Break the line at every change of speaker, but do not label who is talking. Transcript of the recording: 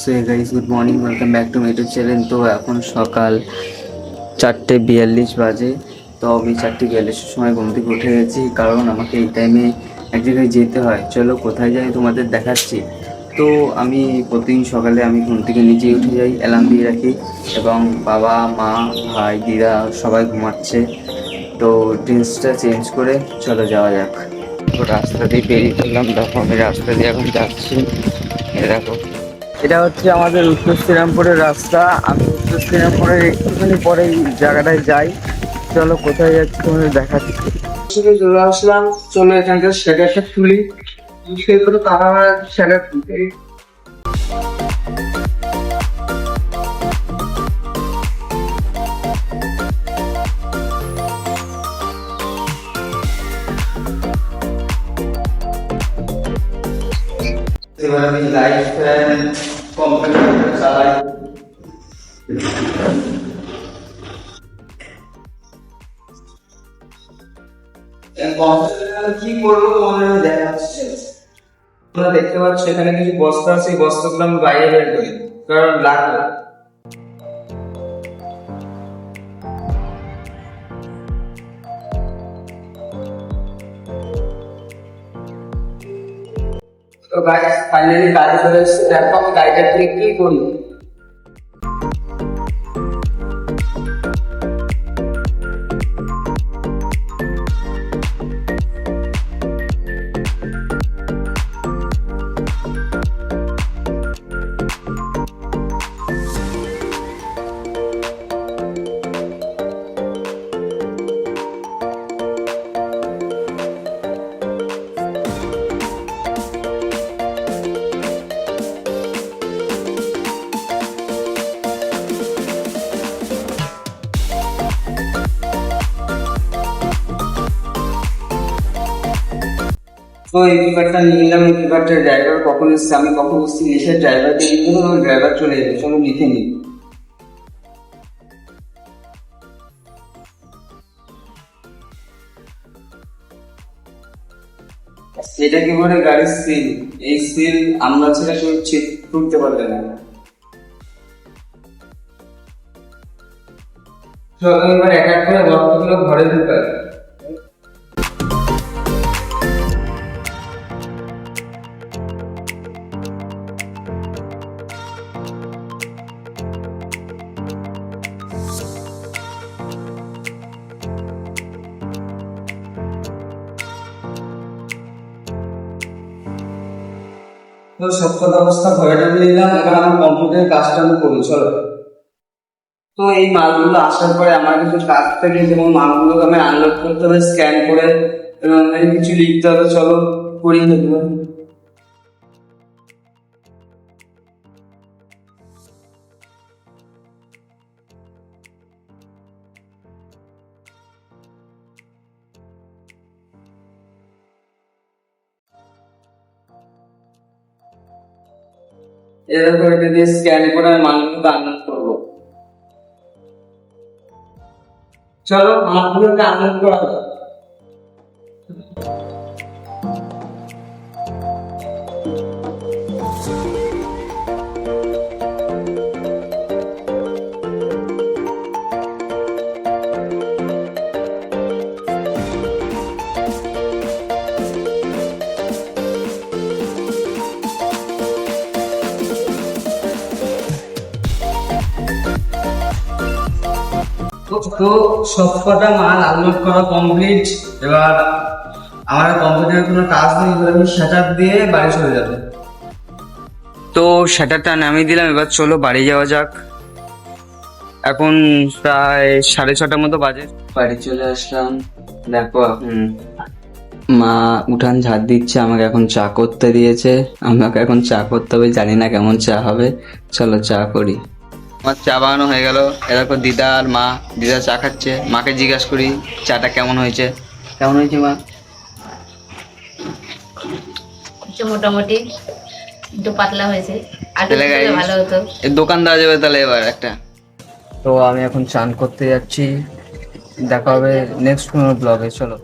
So guys, good morning, welcome back to my YouTube channel. তো এখন সকাল 4:42 বাজে। তো আমি 4:42-এর সময় ঘুম থেকে উঠে গেছি, কারণ আমাকে এই টাইমে এক জায়গায় যেতে হয়। চলো কোথায় যাই তোমাদের দেখাচ্ছি। তো আমি প্রতিদিন সকালে আমি ঘুম থেকে নিজেই উঠে যাই, অ্যালার্ম দিয়ে রাখি, এবং বাবা, মা, ভাই, দিদা সবাই ঘুমাচ্ছে। তো ড্রেসটা চেঞ্জ করে চলো যাওয়া যাক। তো রাস্তা দিয়ে বেরিয়ে পড়লাম, দেখো আমি রাস্তা দিয়ে এখন যাচ্ছি। দেখো, এটা হচ্ছে আমাদের উত্তর শ্রীরামপুরের রাস্তা। আমি উত্তর শ্রীরামপুরের একটুখানি পরে এই জায়গাটায় যাই। চলো কোথায় যাচ্ছি তোমাদের দেখাচ্ছি। চলে আসলাম, চলো এখানকার শ্যাটারটা খুলি। সেগুলো তারা শ্যাটার খুলতে এবার আমি লাইট ফ্যান কম্পিউটার চালাই। কি করবো তোমাদের আমি দেখাচ্ছি। তোমরা দেখতে পাচ্ছ এখানে কিছু বস্তা আছে, এই বস্তাগুলো আমি বাইরে বের করি, কারণ লাগবে। তো গাইস, ফাইনালি গাড়ি চলে এসেছে। দেখো আমি গাড়িটা থেকে কি করি। তো এই পেপারটা নিয়ে নিলাম। এই পেপারটা ড্রাইভার কখন এসছে, আমি কখন এসছি, এসে ড্রাইভারকে নিয়ে গেলাম। ওই ড্রাইভার চলে যাবে, চলো লিখে নিই। সেটা কি বলে গাড়ির সিল। এই সিল আমরা ছেড়ে কেউ তুলতে পারবে না। চলো এবার এক এক করে বস্তাগুলো ঘরে ঢুকাই। তো সব কথা অবস্থা ঘরে ঢুকে নিলাম। এবার আমার কম্পিউটারের কাজটা আমি করি, চলো। তো এই মালগুলো আসার পরে আমার কিছু কাজ থাকে, যেমন মালগুলোকে আমি আনলোড করতে হবে স্ক্যান করে, এবং কিছু লিখতে হবে। চলো করি দেখবো। এরকম এটা দিয়ে স্ক্যান করে আমি মালগুলোকে আনলোড করবো। চলো মালগুলোকে আনলোড করা যাক। তো সব কটা মাল আনলোড করা কমপ্লিট। এবার আমার কম্পিউটারের কোনো কাজ নেই, এবার আমি শাটার দিয়ে বাড়ি চলে যাবো। তো শাটারটা নামিয়ে দিলাম, এবার চলো বাড়ি যাওয়া যাক। এখন প্রায় 6:30 মতো বাজে। বাড়ি চলে আসলাম। দেখো এখন মা উঠান ঝাড় দিচ্ছে, আমাকে এখন চা করতে দিয়েছে। আমাকে এখন চা করতে হবে, জানি না কেমন চা হবে। চলো চা করি। আমার চা বানানো হয়ে গেল। এরকম দিদা আর মা, দিদা চা খাচ্ছে। মাকে জিজ্ঞাসা করি চাটা কেমন হয়েছে। কেমন হয়েছে মা?
মোটামুটি একটু পাতলা হয়েছে, আগে ভালো হতো।
দোকান দেওয়া যাবে তাহলে এবার একটা। তো আমি এখন চান করতে যাচ্ছি, দেখা হবে নেক্সট কোনো ব্লগে, চলো।